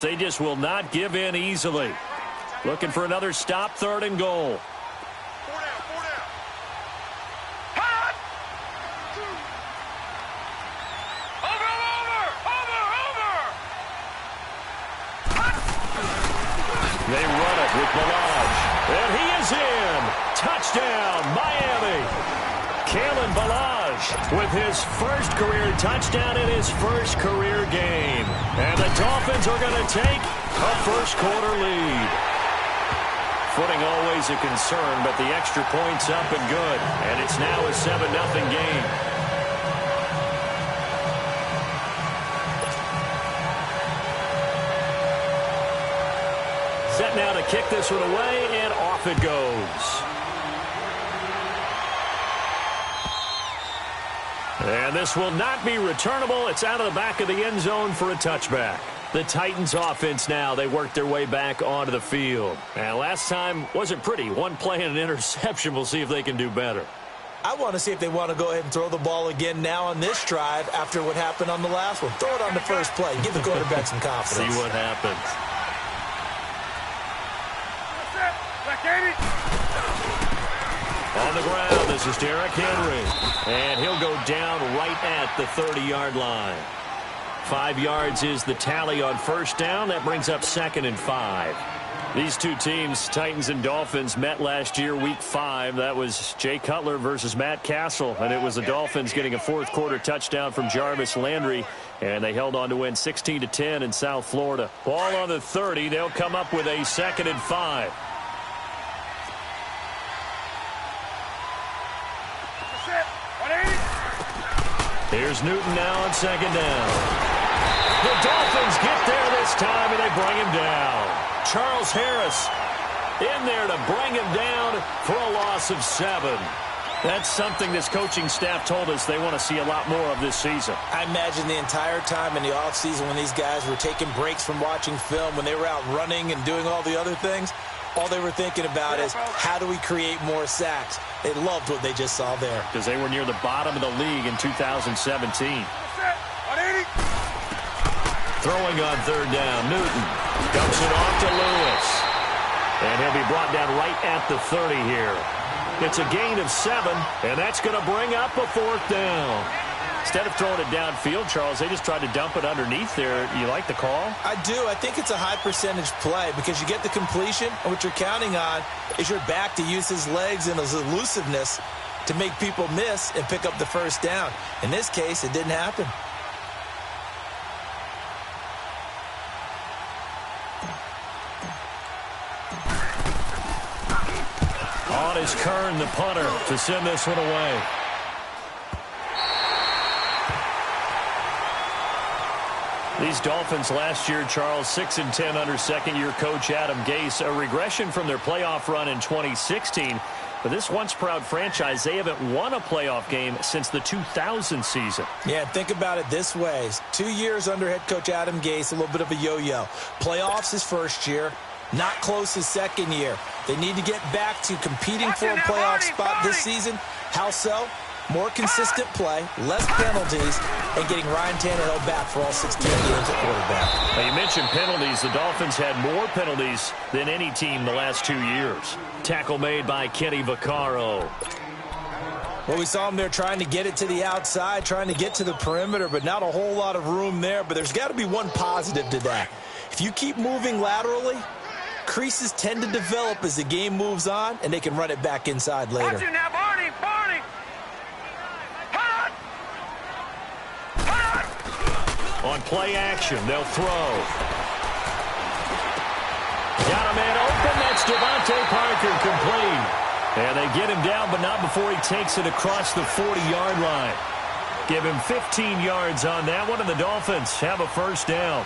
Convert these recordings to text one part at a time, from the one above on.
They just will not give in easily. Looking for another stop, 3rd and goal. They run it with Balaj. And he is in. Touchdown, Miami. Kalen Balaj with his first career touchdown in his first career game. And the Dolphins are going to take a first-quarter lead. Footing always a concern, but the extra point's up and good. And it's now a 7-0 game. Set now to kick this one away, and off it goes. And this will not be returnable. It's out of the back of the end zone for a touchback. The Titans offense now, they work their way back onto the field. And last time wasn't pretty. One play and an interception. We'll see if they can do better. I want to see if they want to go ahead and throw the ball again now on this drive after what happened on the last one. Throw it on the first play. Give the quarterback some confidence. See what happens. On the ground, this is Derrick Henry. And he'll go down right at the 30-yard line. 5 yards is the tally on first down. That brings up 2nd and 5. These two teams, Titans and Dolphins, met last year, Week 5. That was Jay Cutler versus Matt Castle. And it was the Dolphins getting a fourth-quarter touchdown from Jarvis Landry. And they held on to win 16-10 in South Florida. Ball on the 30. They'll come up with a 2nd and 5. Here's Newton now on 2nd down. The Dolphins get there this time, and they bring him down. Charles Harris in there to bring him down for a loss of 7. That's something this coaching staff told us they want to see a lot more of this season. I imagine the entire time in the offseason when these guys were taking breaks from watching film, when they were out running and doing all the other things, all they were thinking about is how do we create more sacks. They loved what they just saw there. Because they were near the bottom of the league in 2017. Throwing on 3rd down, Newton dumps it off to Lewis. And he'll be brought down right at the 30 here. It's a gain of 7, and that's going to bring up a 4th down. Instead of throwing it downfield, Charles, they just tried to dump it underneath there. You like the call? I do. I think it's a high-percentage play because you get the completion, and what you're counting on is your back to use his legs and his elusiveness to make people miss and pick up the first down. In this case, it didn't happen. On is Kern, the punter, to send this one away. These Dolphins last year, Charles, 6-10 under second-year coach Adam Gase. A regression from their playoff run in 2016. But this once-proud franchise, they haven't won a playoff game since the 2000 season. Yeah, think about it this way. 2 years under head coach Adam Gase, a little bit of a yo-yo. Playoffs his first year, not close his second year. They need to get back to competing for a playoff spot this season. How so? More consistent play, less penalties, and getting Ryan Tannehill back for all 16 games at quarterback. Now, you mentioned penalties. The Dolphins had more penalties than any team the last 2 years. Tackle made by Kenny Vaccaro. Well, we saw him there trying to get it to the outside, trying to get to the perimeter, but not a whole lot of room there. But there's got to be one positive to that. If you keep moving laterally, creases tend to develop as the game moves on, and they can run it back inside later. Watch it now, Barney! On play action, they'll throw. Got a man open. That's Devontae Parker, complete. And they get him down, but not before he takes it across the 40-yard line. Give him 15 yards on that one, and the Dolphins have a first down.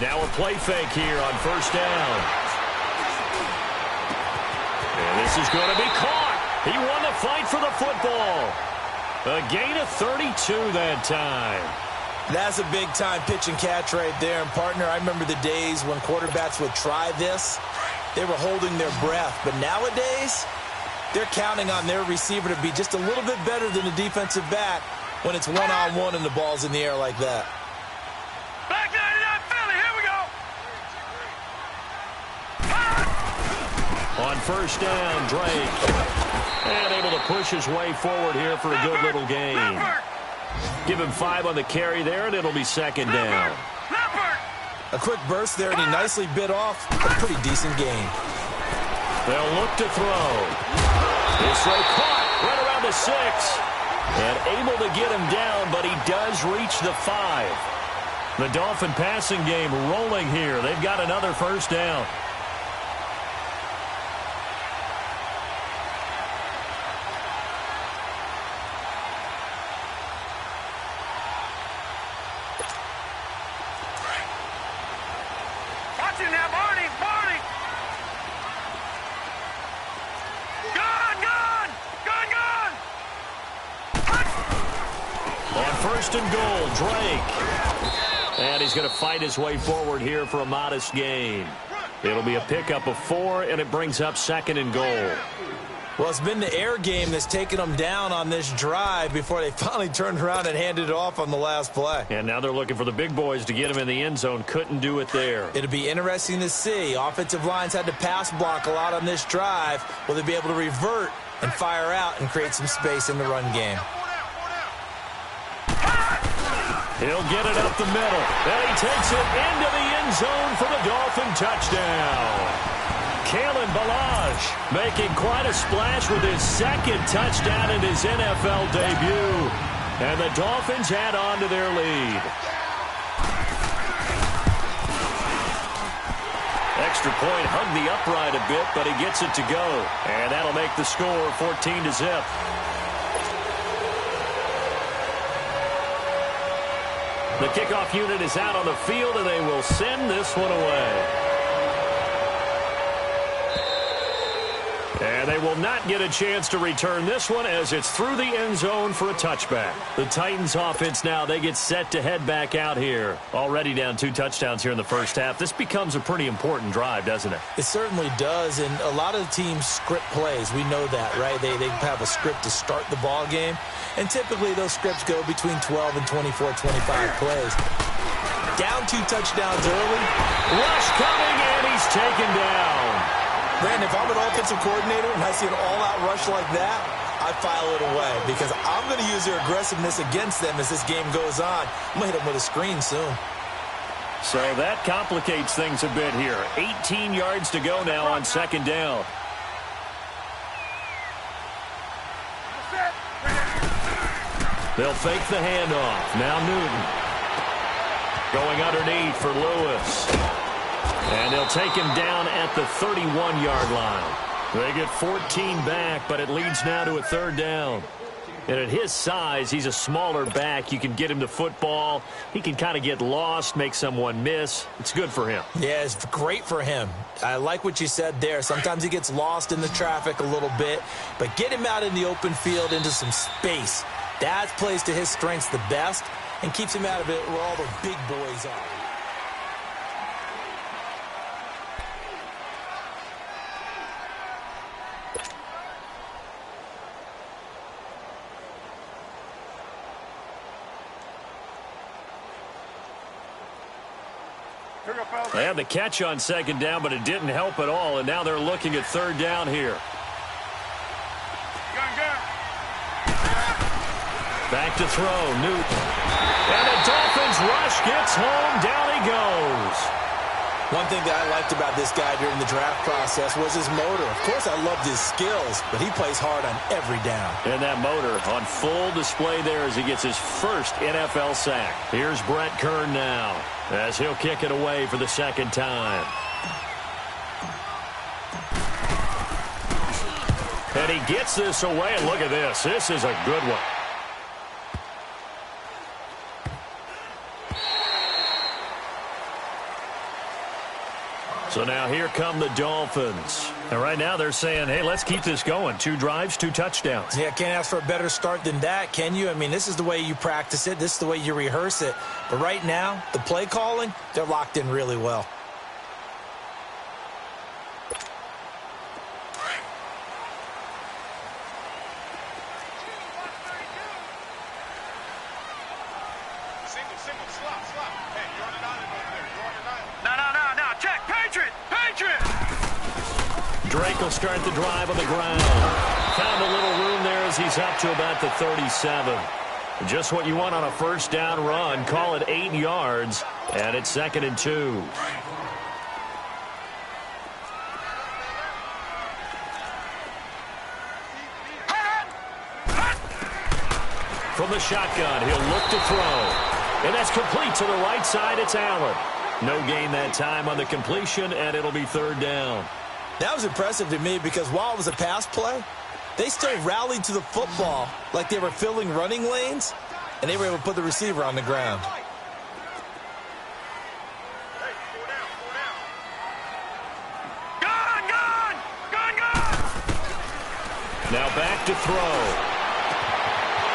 Now a play fake here on first down. And this is going to be caught. He won the fight for the football. A gain of 32 that time. That's a big-time pitch and catch right there. And, partner, I remember the days when quarterbacks would try this. They were holding their breath. But nowadays, they're counting on their receiver to be just a little bit better than the defensive back when it's one-on-one and the ball's in the air like that. Back 99 Philly, here we go. On first down, Drake. And able to push his way forward here for a good little gain. Give him 5 on the carry there, and it'll be second down. A quick burst there, and he nicely bit off a pretty decent gain. They'll look to throw. This throw caught right around the 6. And able to get him down, but he does reach the 5. The Dolphin passing game rolling here. They've got another first down. First and goal, Drake. And he's going to fight his way forward here for a modest gain. It'll be a pickup of 4, and it brings up second and goal. Well, it's been the air game that's taken them down on this drive before they finally turned around and handed it off on the last play. And now they're looking for the big boys to get him in the end zone. Couldn't do it there. It'll be interesting to see. Offensive lines had to pass block a lot on this drive. Will they be able to revert and fire out and create some space in the run game? He'll get it up the middle. And he takes it into the end zone for the Dolphin touchdown. Kalen Ballage making quite a splash with his second touchdown in his NFL debut. And the Dolphins add on to their lead. Extra point hugged the upright a bit, but he gets it to go. And that'll make the score 14-0. The kickoff unit is out on the field, and they will send this one away. And they will not get a chance to return this one as it's through the end zone for a touchback. The Titans offense now, they get set to head back out here. Already down 2 touchdowns here in the first half. This becomes a pretty important drive, doesn't it? It certainly does, and a lot of the teams script plays. We know that, right? They have a script to start the ball game, and typically those scripts go between 12 and 24, 25 plays. Down 2 touchdowns early. Rush coming, and he's taken down. Brandon, if I'm an offensive coordinator and I see an all-out rush like that, I file it away because I'm going to use their aggressiveness against them as this game goes on. I'm going to hit them with a screen soon. So that complicates things a bit here. 18 yards to go now on second down. They'll fake the handoff. Now Newton. Going underneath for Lewis. And they'll take him down at the 31-yard line. They get 14 back, but it leads now to a third down. And at his size, he's a smaller back. You can get him the football. He can kind of get lost, make someone miss. It's good for him. Yeah, it's great for him. I like what you said there. Sometimes he gets lost in the traffic a little bit, but get him out in the open field into some space. That plays to his strengths the best and keeps him out of it where all the big boys are. They had the catch on second down, but it didn't help at all, and now they're looking at third down here. Back to throw, Newton. And the Dolphins rush gets home, down he goes. One thing that I liked about this guy during the draft process was his motor. Of course, I loved his skills, but he plays hard on every down. And that motor on full display there as he gets his first NFL sack. Here's Brett Kern now as he'll kick it away for the second time. And he gets this away, and look at this. This is a good one. So now here come the Dolphins. And right now they're saying, hey, let's keep this going. 2 drives, 2 touchdowns. Yeah, can't ask for a better start than that, can you? I mean, this is the way you practice it. This is the way you rehearse it. But right now, the play calling, they're locked in really well. Drake will start the drive on the ground. Found a little room there as he's up to about the 37. Just what you want on a first down run. Call it 8 yards, and it's 2nd and 2. From the shotgun, he'll look to throw. And that's complete to the right side. It's Allen. No gain that time on the completion, and it'll be 3rd down. That was impressive to me because while it was a pass play, they still rallied to the football like they were filling running lanes, and they were able to put the receiver on the ground. Now back to throw.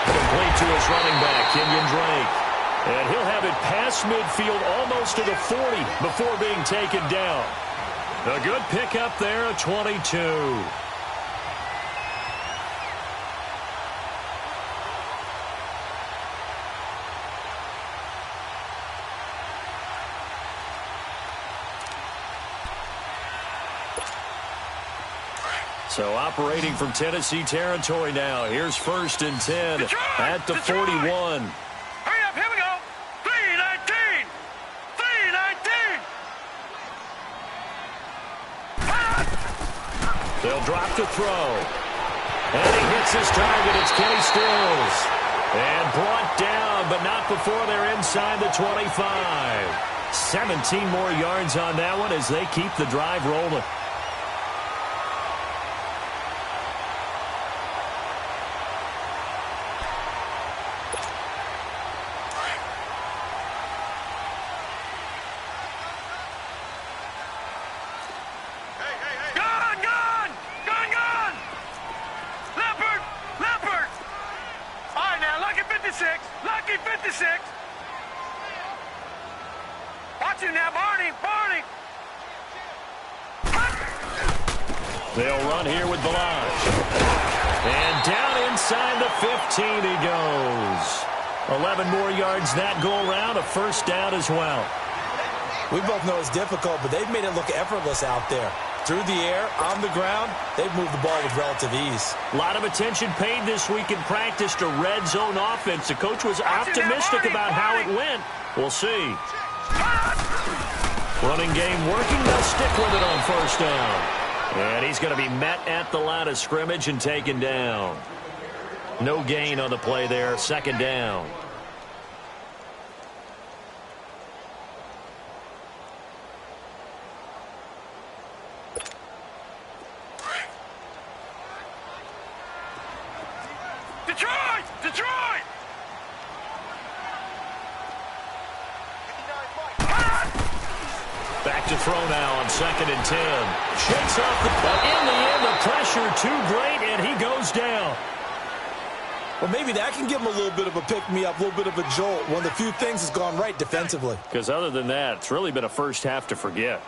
Complete to his running back, Kenyon Drake. And he'll have it past midfield almost to the 40 before being taken down. A good pickup there, a 22. So operating from Tennessee territory now. Here's 1st and 10 at the 41. They'll drop the throw. And he hits his target. It's Kenny Stills. And brought down, but not before they're inside the 25. 17 more yards on that one as they keep the drive rolling. They'll run here with Balazs. And down inside the 15 he goes. 11 more yards that go around, a 1st down as well. We both know it's difficult, but they've made it look effortless out there. Through the air, on the ground, they've moved the ball with relative ease. A lot of attention paid this week in practice to red zone offense. The coach was optimistic about how it went. We'll see. Running game working. They'll stick with it on 1st down. And he's going to be met at the line of scrimmage and taken down. No gain on the play there. 2nd down. Detroit! Back to throw now on 2nd and 10. Shakes off but in the end, the pressure too great, and he goes down. Well, maybe that can give him a little bit of a pick-me-up, a little bit of a jolt. One of the few things that's gone right defensively. Because other than that, it's really been a first half to forget.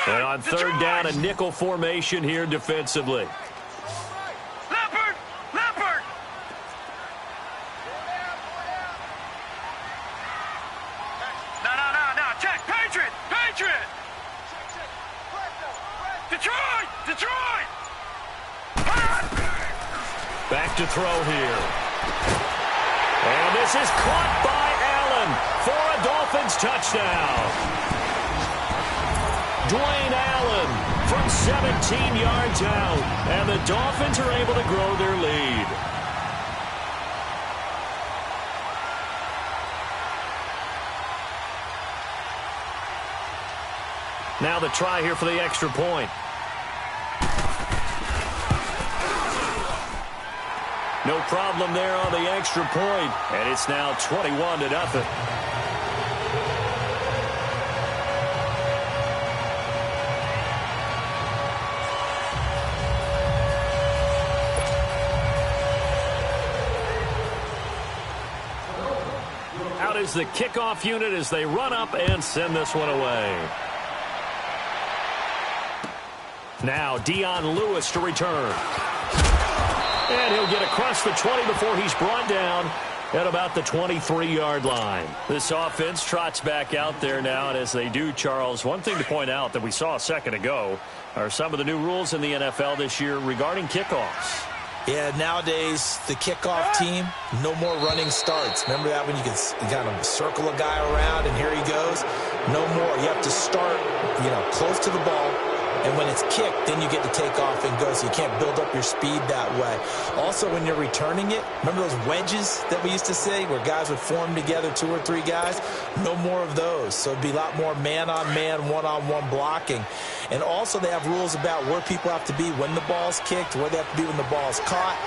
And on 3rd down, a nickel formation here defensively. Leopard! No. Check. Patriot! Detroit! Back to throw here. And this is caught by Allen for a Dolphins touchdown. Dwayne Allen from 17 yards out, and the Dolphins are able to grow their lead. Now the try here for the extra point. No problem there on the extra point, and it's now 21-0. Out is the kickoff unit as they run up and send this one away. Now Dion Lewis to return. And he'll get across the 20 before he's brought down at about the 23-yard line. This offense trots back out there now, and as they do, Charles, one thing to point out that we saw a second ago are some of the new rules in the NFL this year regarding kickoffs. Yeah, nowadays, the kickoff team, no more running starts. Remember that when you could kind of circle a guy around and here he goes? No more. You have to start, close to the ball. And when it's kicked, then you get to take off and go, so you can't build up your speed that way. Also, when you're returning it, remember those wedges that we used to say where guys would form together, 2 or 3 guys? No more of those. So it'd be a lot more man-on-man, one-on-one blocking. And also they have rules about where people have to be when the ball's kicked, where they have to be when the ball's caught.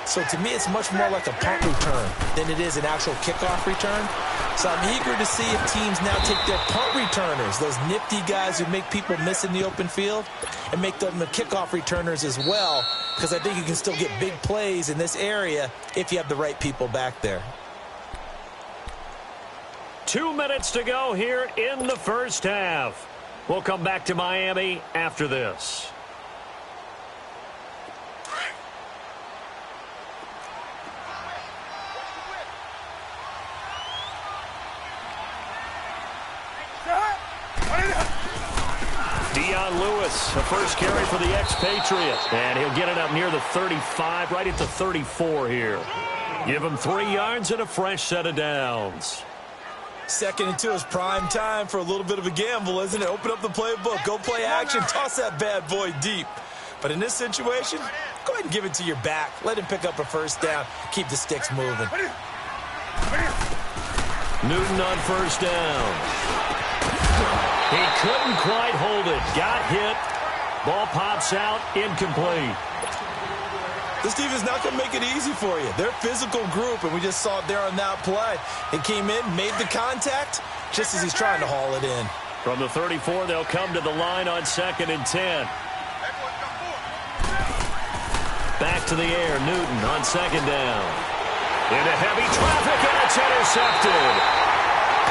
So to me, it's much more like a punt return than it is an actual kickoff return. So I'm eager to see if teams now take their punt returners, those nifty guys who make people miss in the open field, and make them the kickoff returners as well, because I think you can still get big plays in this area if you have the right people back there. 2 minutes to go here in the first half. We'll come back to Miami after this. Dion Lewis, the first carry for the expatriate. And he'll get it up near the 35, right at the 34 here. Give him 3 yards and a fresh set of downs. 2nd and 2 is prime time for a little bit of a gamble, isn't it? Open up the playbook, go play action, toss that bad boy deep. But in this situation, go ahead and give it to your back. Let him pick up a first down. Keep the sticks moving. Newton on first down. He couldn't quite hold it. Got hit. Ball pops out. Incomplete. This defense is not going to make it easy for you. They're a physical group, and we just saw it there on that play. He came in, made the contact, just as he's trying to haul it in. From the 34, they'll come to the line on 2nd and 10. Back to the air. Newton on 2nd down. Into heavy traffic, and it's intercepted.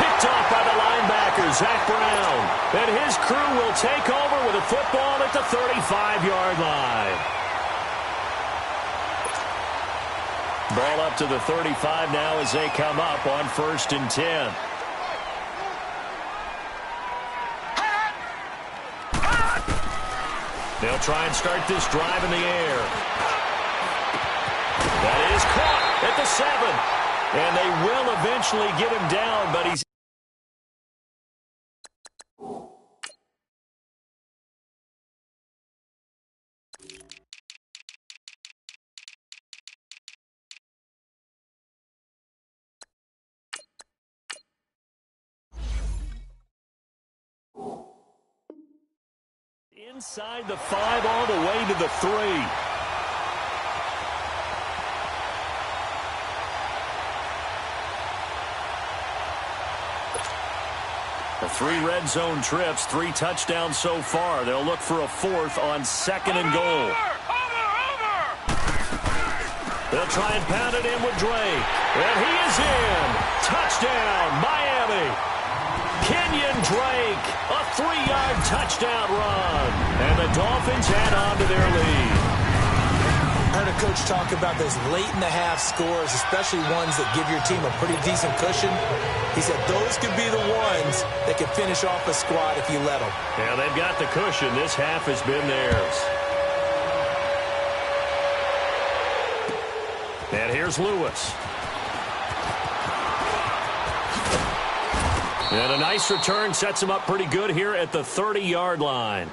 Picked off by the linebacker, Zach Brown. And his crew will take over with a football at the 35-yard line. Ball up to the 35 now as they come up on 1st and 10. They'll try and start this drive in the air. That is caught at the 7. And they will eventually get him down, but he's... Inside the 5 all the way to the 3. The 3 red zone trips, 3 touchdowns so far. They'll look for a 4th on 2nd and goal. They'll try and pound it in with Drake. And he is in. Touchdown, Miami. Kenyon Drake, a 3-yard touchdown run. And the Dolphins add on to their lead. I heard a coach talk about those late-in-the-half scores, especially ones that give your team a pretty decent cushion. He said those could be the ones that can finish off a squad if you let them. Yeah, they've got the cushion. This half has been theirs. And here's Lewis. And a nice return sets him up pretty good here at the 30-yard line.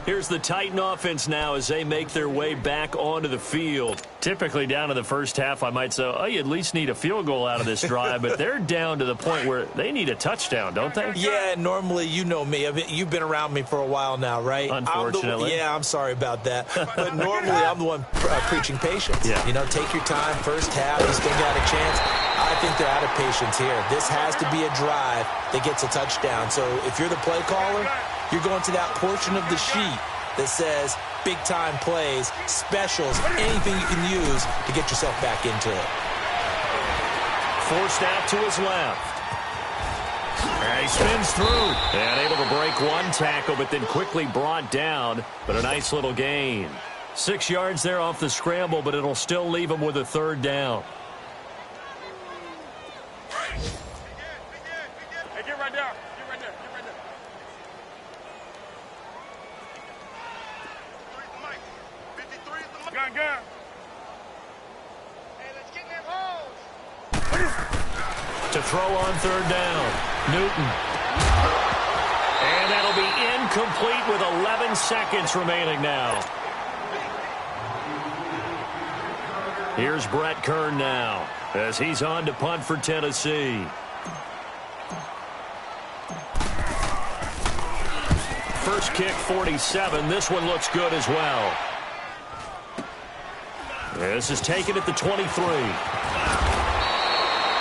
Here's the Titan offense now as they make their way back onto the field. Typically down to the first half, I might say, oh, you at least need a field goal out of this drive, but they're down to the point where they need a touchdown, don't they? Yeah, normally, you know me. You've been around me for a while now, right? Unfortunately. I'm sorry about that. But normally, I'm the one preaching patience. Yeah. You know, take your time. First half, you still got a chance. I think they're out of patience here. This has to be a drive that gets a touchdown. So if you're the play caller, you're going to that portion of the sheet that says big-time plays, specials, anything you can use to get yourself back into it. Forced out to his left. And he spins through. And able to break one tackle, but then quickly brought down. But a nice little gain. 6 yards there off the scramble, but it'll still leave him with a third down. Hey, get right there. Get right there. Get right there. Gun. Hey, let's get them holes. To throw on third down. Newton. And that'll be incomplete with 11 seconds remaining now. Here's Brett Kern now as he's on to punt for Tennessee. First kick, 47. This one looks good as well. This is taken at the 23.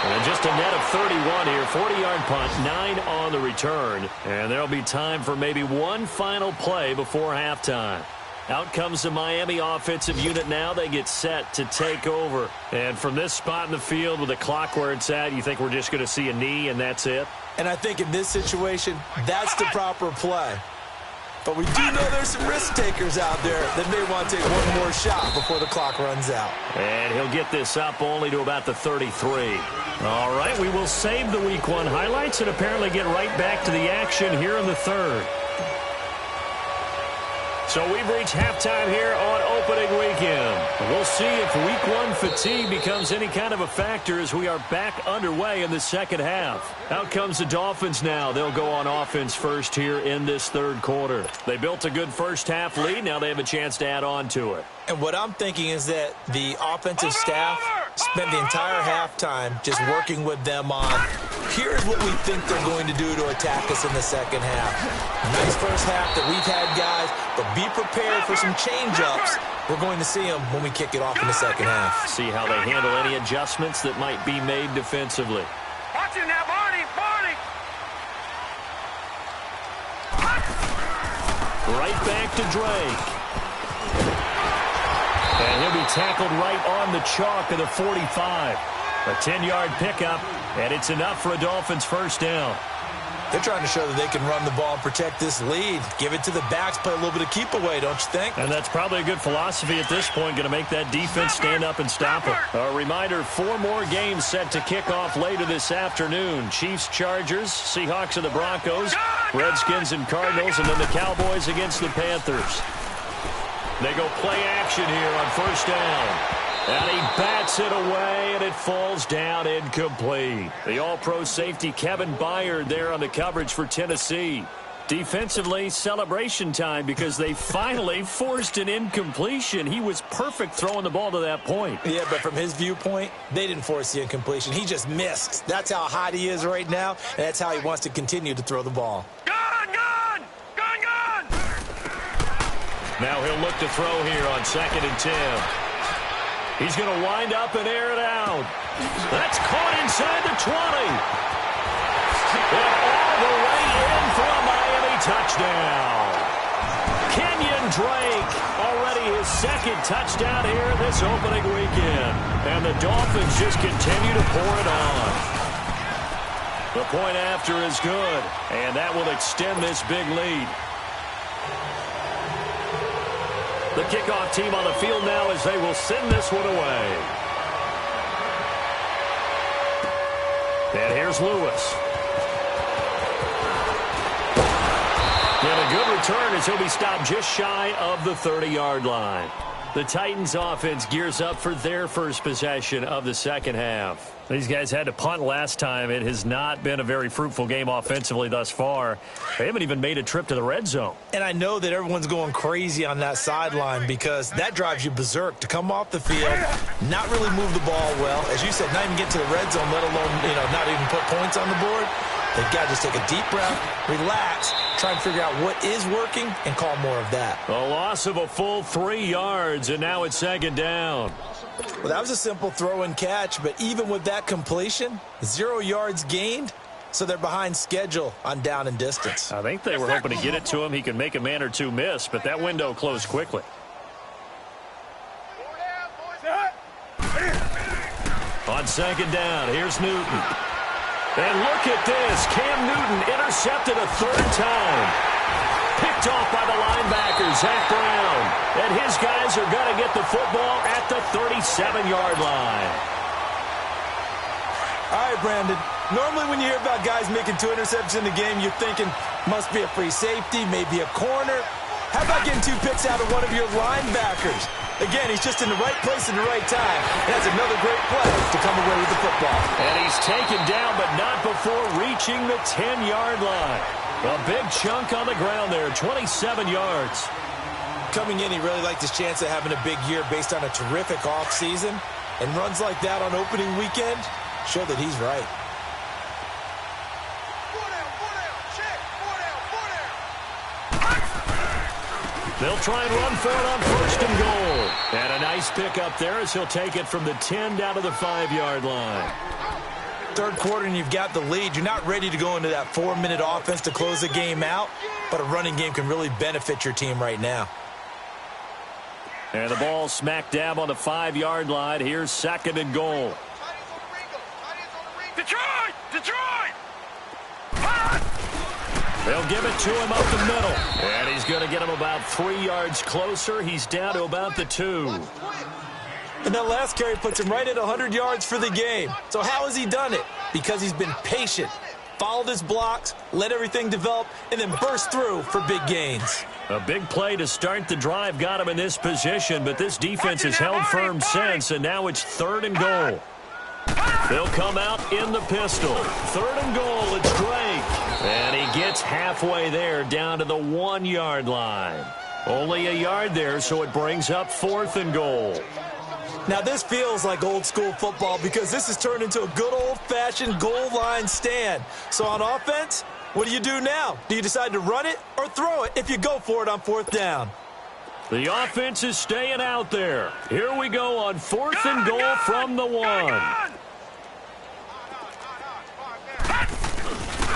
And just a net of 31 here. 40-yard punt, 9 on the return. And there'll be time for maybe one final play before halftime. Out comes the Miami offensive unit now. They get set to take over. And from this spot in the field with the clock where it's at, you think we're just going to see a knee and that's it? And I think in this situation, that's the proper play. But we do know there's some risk takers out there that may want to take one more shot before the clock runs out. And he'll get this up only to about the 33. All right, we will save the Week 1 highlights and apparently get right back to the action here in the third. So we've reached halftime here on opening weekend. We'll see if Week 1 fatigue becomes any kind of a factor as we are back underway in the second half. Out comes the Dolphins now. They'll go on offense first here in this third quarter. They built a good first half lead. Now they have a chance to add on to it. And what I'm thinking is that the offensive staff spent the entire halftime just working with them on, here's what we think they're going to do to attack us in the second half. Nice first half that we've had, guys, but be prepared for some change-ups. We're going to see them when we kick it off in the second half. See how they handle any adjustments that might be made defensively. Watch him now, Barney. Right back to Drake. And he'll be tackled right on the chalk of the 45. A 10-yard pickup, and it's enough for a Dolphins first down. They're trying to show that they can run the ball and protect this lead. Give it to the backs, play a little bit of keep away, don't you think? And that's probably a good philosophy at this point, going to make that defense stand up and stop it. A reminder, 4 more games set to kick off later this afternoon. Chiefs, Chargers, Seahawks and the Broncos, Redskins and Cardinals, and then the Cowboys against the Panthers. They go play action here on first down. And he bats it away, and it falls down incomplete. The all-pro safety Kevin Byard there on the coverage for Tennessee. Defensively, celebration time because they finally forced an incompletion. He was perfect throwing the ball to that point. Yeah, but from his viewpoint, they didn't force the incompletion. He just missed. That's how hot he is right now, and that's how he wants to continue to throw the ball. Gun! Now he'll look to throw here on 2nd and 10. He's going to wind up and air it out. That's caught inside the 20. And all the way in for a Miami touchdown. Kenyon Drake, already his 2nd touchdown here this opening weekend. And the Dolphins just continue to pour it on. The point after is good, and that will extend this big lead. The kickoff team on the field now as they will send this one away. And here's Lewis. And a good return as he'll be stopped just shy of the 30-yard line. The Titans offense gears up for their first possession of the second half. These guys had to punt last time. It has not been a very fruitful game offensively thus far. They haven't even made a trip to the red zone. And I know that everyone's going crazy on that sideline because that drives you berserk to come off the field, not really move the ball well. As you said, not even get to the red zone, let alone, not even put points on the board. They've got to just take a deep breath, relax, try and figure out what is working, and call more of that. A loss of a full 3 yards, and now it's second down. Well, that was a simple throw and catch, but even with that completion, 0 yards gained, so they're behind schedule on down and distance. I think they were hoping to get it to him. He could make a man or two miss, but that window closed quickly. On second down, here's Newton. And look at this. Cam Newton intercepted a third time. Picked off by the linebacker, Zach Brown. And his guys are going to get the football at the 37-yard line. All right, Brandon. Normally when you hear about guys making 2 interceptions in the game, you're thinking must be a free safety, maybe a corner. How about getting 2 picks out of one of your linebackers? Again, he's just in the right place at the right time. And that's another great play to come away with the football. And he's taken down, but not before reaching the 10-yard line. A big chunk on the ground there, 27 yards. Coming in, he really liked his chance of having a big year based on a terrific offseason. And runs like that on opening weekend show that he's right. They'll try and run for it on first and goal. And a nice pick up there as he'll take it from the 10 down to the 5-yard line. Third quarter and you've got the lead. You're not ready to go into that 4-minute offense to close the game out, but a running game can really benefit your team right now. And the ball smack dab on the 5-yard line. Here's second and goal. Detroit! Detroit! They'll give it to him up the middle. And he's going to get him about 3 yards closer. He's down to about the 2. And that last carry puts him right at 100 yards for the game. So how has he done it? Because he's been patient, followed his blocks, let everything develop, and then burst through for big gains. A big play to start the drive got him in this position, but this defense has held firm since, and now it's third and goal. They'll come out in the pistol. Third and goal, it's Drake. And he gets halfway there down to the 1-yard line. Only a yard there, so it brings up fourth and goal. Now this feels like old school football because this has turned into a good old-fashioned goal line stand. So on offense, what do you do now? Do you decide to run it or throw it if you go for it on fourth down? The offense is staying out there. Here we go on fourth and goal from the 1.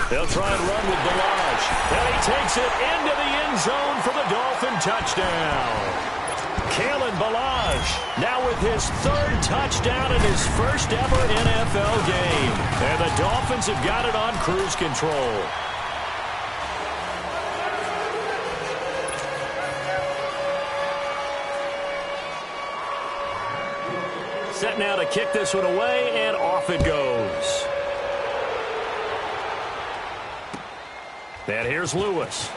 They'll try and run with Balaj. And he takes it into the end zone for the Dolphin touchdown. Kalen Balaj now with his third touchdown in his first ever NFL game. And the Dolphins have got it on cruise control. Set now to kick this one away, and off it goes. And here's Lewis.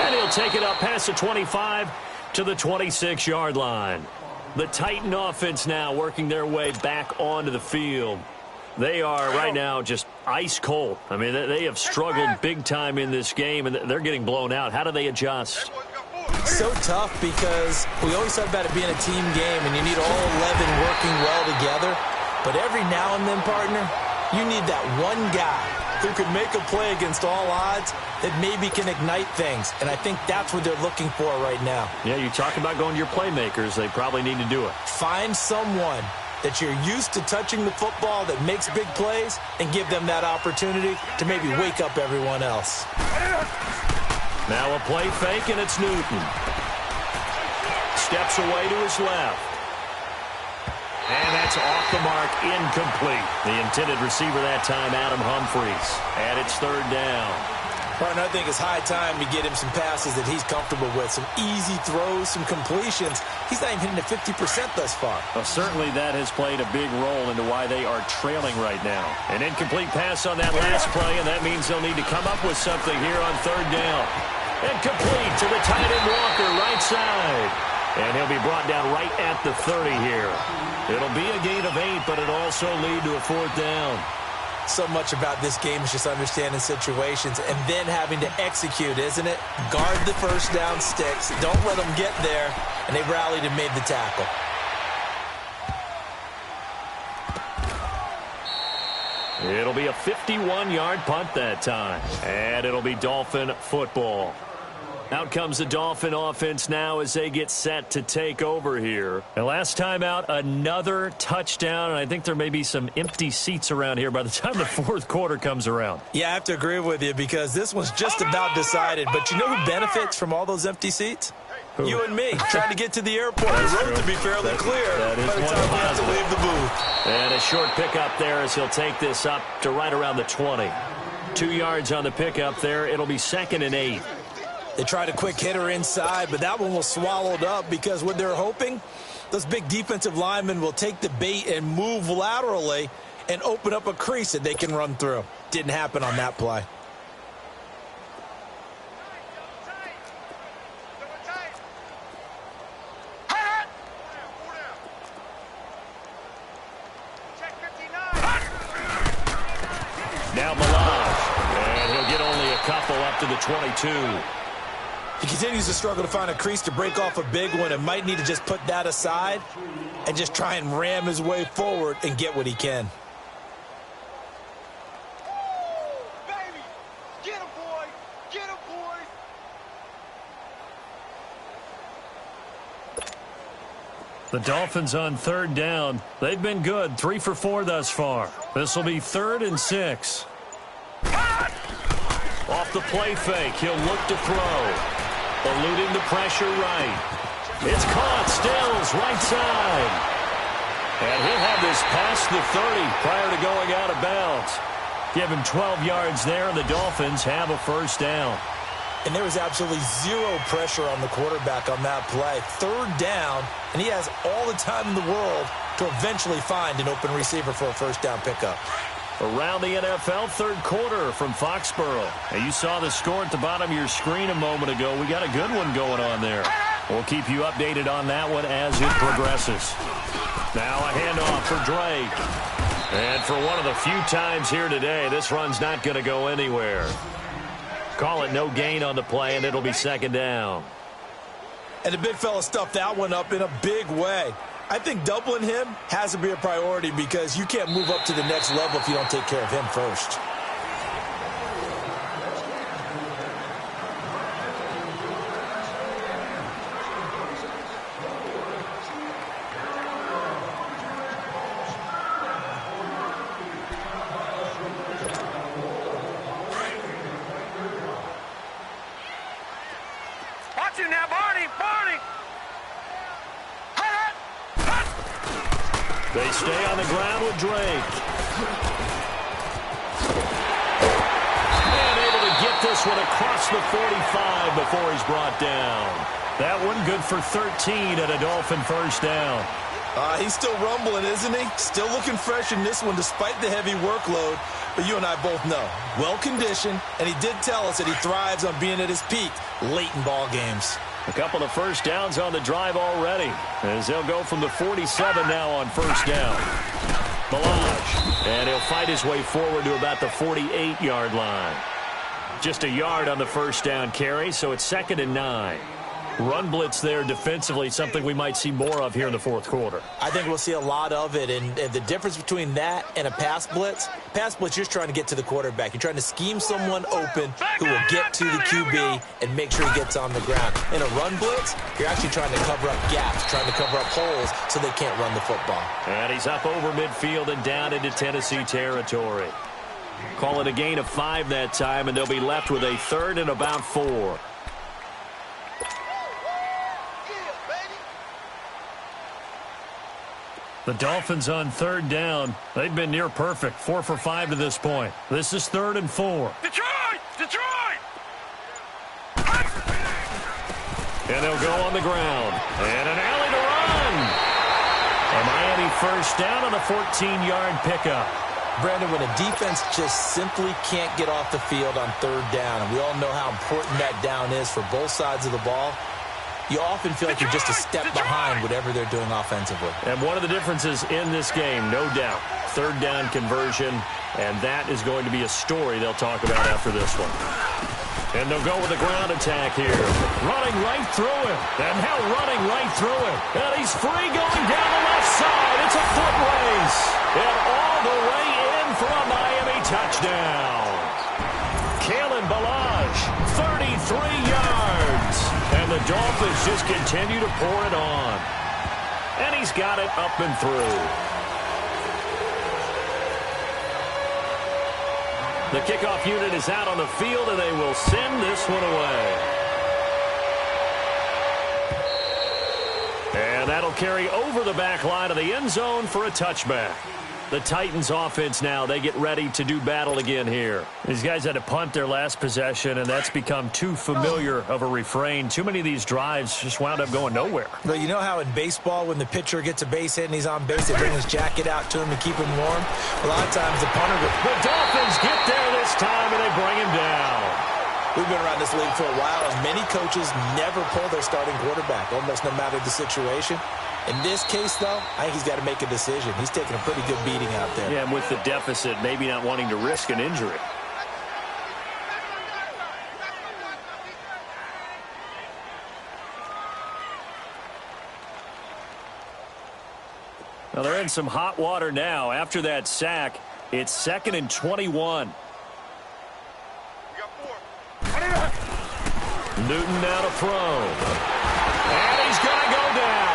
And he'll take it up past the 25 to the 26-yard line. The Titan offense now working their way back onto the field. They are right now just ice cold. I mean, they have struggled big time in this game, and they're getting blown out. How do they adjust? So tough because we always talk about it being a team game, and you need all 11 working well together. But every now and then, partner, you need that one guy who can make a play against all odds that maybe can ignite things. And I think that's what they're looking for right now. Yeah, you talk about going to your playmakers. They probably need to do it. Find someone that you're used to touching the football that makes big plays and give them that opportunity to maybe wake up everyone else. Now a play fake, and it's Newton. Steps away to his left. And that's off the mark, incomplete. The intended receiver that time, Adam Humphries. And it's third down. Partner, I think it's high time to get him some passes that he's comfortable with. Some easy throws, some completions. He's not even hitting at 50% thus far. Well, certainly that has played a big role into why they are trailing right now. An incomplete pass on that last play, and that means they'll need to come up with something here on third down. And complete to the tight end Walker, right side. And he'll be brought down right at the 30 here. It'll be a gain of 8, but it'll also lead to a 4th down. So much about this game is just understanding situations and then having to execute, isn't it? Guard the first down sticks. Don't let them get there. And they rallied and made the tackle. It'll be a 51-yard punt that time. And it'll be Dolphin football. Out comes the Dolphin offense now as they get set to take over here. And last time out, another touchdown, and I think there may be some empty seats around here by the time the 4th quarter comes around. Yeah, I have to agree with you because this one's just about decided. But you know who benefits from all those empty seats? Who? You and me, trying to get to the airport. The road to be fairly clear by the time we have to leave the booth. And a short pickup there as he'll take this up to right around the 20. 2 yards on the pickup there. It'll be 2nd and 8. They tried a quick hitter inside, but that one was swallowed up because what they're hoping, those big defensive linemen will take the bait and move laterally and open up a crease that they can run through. Didn't happen on that play. Now Balaj, and he'll get only a couple up to the 22. He continues to struggle to find a crease to break off a big one and might need to just put that aside and just try and ram his way forward and get what he can. Baby, get him, boy. Get him, boy. The Dolphins on 3rd down. They've been good, 3 for 4 thus far. This will be 3rd and 6. Off the play fake, he'll look to throw. Eluding the pressure right. It's caught, Stills, right side. And he'll have this past the 30 prior to going out of bounds. Give him 12 yards there, and the Dolphins have a 1st down. And there was absolutely zero pressure on the quarterback on that play. 3rd down, and he has all the time in the world to eventually find an open receiver for a 1st down pickup. Around the NFL, 3rd quarter from Foxborough. And you saw the score at the bottom of your screen a moment ago. We got a good one going on there. We'll keep you updated on that one as it progresses. Now a handoff for Drake. And for one of the few times here today, this run's not going to go anywhere. Call it no gain on the play, and it'll be 2nd down. And the big fella stuffed that one up in a big way. I think doubling him has to be a priority because you can't move up to the next level if you don't take care of him first. Watch him now, Barney. Barney. They stay on the ground with Drake. And able to get this one across the 45 before he's brought down. That one good for 13 at a Dolphin 1st down. He's still rumbling, isn't he? Still looking fresh in this one despite the heavy workload. But you and I both know, well-conditioned, and he did tell us that he thrives on being at his peak late in ball games. A couple of 1st downs on the drive already, as they'll go from the 47 now on 1st down. Balaj, and he'll fight his way forward to about the 48-yard line. Just a yard on the 1st down carry, so it's 2nd and 9. Run blitz there defensively, something we might see more of here in the 4th quarter. I think we'll see a lot of it, and the difference between that and a pass blitz, you're just trying to get to the quarterback. You're trying to scheme someone open who will get to the QB and make sure he gets on the ground. In a run blitz, you're actually trying to cover up gaps, trying to cover up holes so they can't run the football. And he's up over midfield and down into Tennessee territory. Call it a gain of 5 that time, and they'll be left with a 3rd and about 4. The Dolphins on 3rd down. They've been near perfect, 4 for 5 to this point. This is 3rd and 4. Detroit! Detroit! And they'll go on the ground. And an alley to run. A Miami 1st down on a 14-yard pickup. Brandon, when a defense just simply can't get off the field on third down, and we all know how important that down is for both sides of the ball, you often feel like you're just a step behind whatever they're doing offensively. And one of the differences in this game, no doubt, third down conversion, and that is going to be a story they'll talk about after this one. And they'll go with a ground attack here. Running right through him. And now running right through him. And he's free going down the left side. It's a foot race. And all the way in for a Miami touchdown. Kalen Ballage, 33 yards. And the Dolphins just continue to pour it on. And he's got it up and through. The kickoff unit is out on the field, and they will send this one away. And that'll carry over the back line of the end zone for a touchback. The Titans offense now, they get ready to do battle again here. These guys had to punt their last possession, and that's become too familiar of a refrain. Too many of these drives just wound up going nowhere. But you know how in baseball, when the pitcher gets a base hit and he's on base, they bring his jacket out to him to keep him warm? A lot of times the punter goes, the Dolphins get there this time, and they bring him down. We've been around this league for a while, and many coaches never pull their starting quarterback, almost no matter the situation. In this case, though, I think he's got to make a decision. He's taking a pretty good beating out there. Yeah, and with the deficit, maybe not wanting to risk an injury. Now they're in some hot water now. After that sack, it's 2nd and 21. Newton now to throw. And he's going to go down.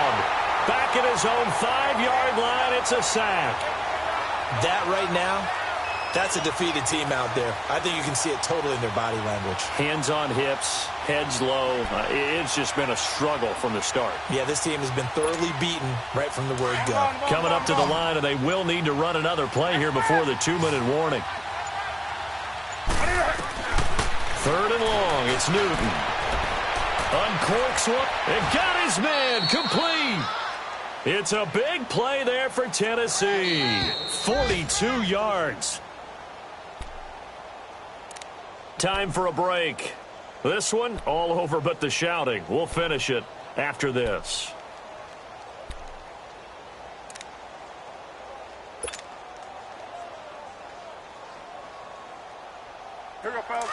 Back at his own 5-yard line, it's a sack. That right now, that's a defeated team out there. I think you can see it totally in their body language. Hands on hips, heads low. It's just been a struggle from the start. Yeah, this team has been thoroughly beaten right from the word go. Coming up to the line, and they will need to run another play here before the 2-minute warning. 3rd and long, it's Newton. Uncorks one, and got his man, complete. It's a big play there for Tennessee. 42 yards. Time for a break. This one, all over but the shouting. We'll finish it after this. Here we go, fellas.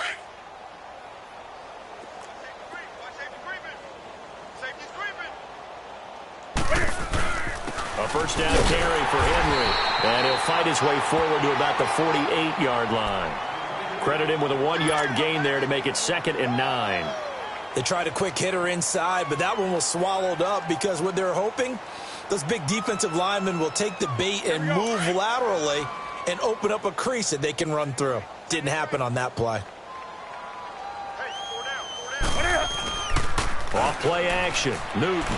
A first down carry for Henry. And he'll fight his way forward to about the 48-yard line. Credit him with a 1-yard gain there to make it 2nd and 9. They tried a quick hitter inside, but that one was swallowed up because what they're hoping, those big defensive linemen will take the bait and move laterally and open up a crease that they can run through. Didn't happen on that play. Off play action. Newton.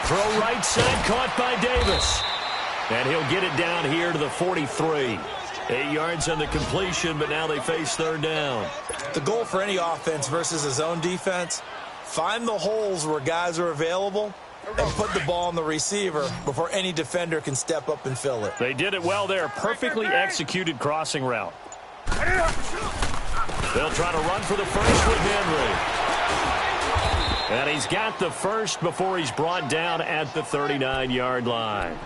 Throw right side, caught by Davis. And he'll get it down here to the 43. 8 yards on the completion, but now they face 3rd down. The goal for any offense versus his own defense, find the holes where guys are available and put the ball on the receiver before any defender can step up and fill it. They did it well there. Perfectly executed crossing route. They'll try to run for the first with Henry. And he's got the first before he's brought down at the 39-yard line.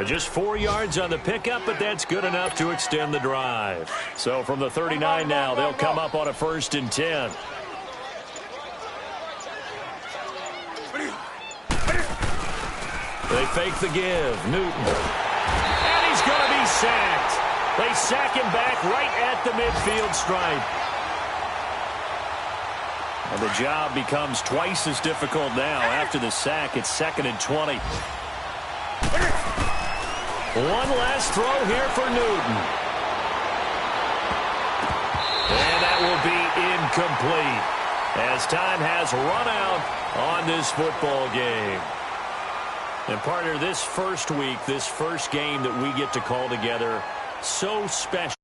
Just 4 yards on the pickup, but that's good enough to extend the drive. So from the 39 now, they'll come up on a 1st and 10. They fake the give. Newton. And he's going to be sacked. They sack him back right at the midfield stripe. And the job becomes twice as difficult now. After the sack, it's 2nd and 20. One last throw here for Newton. And that will be incomplete as time has run out on this football game. And partner, this first week, this first game that we get to call together, so special.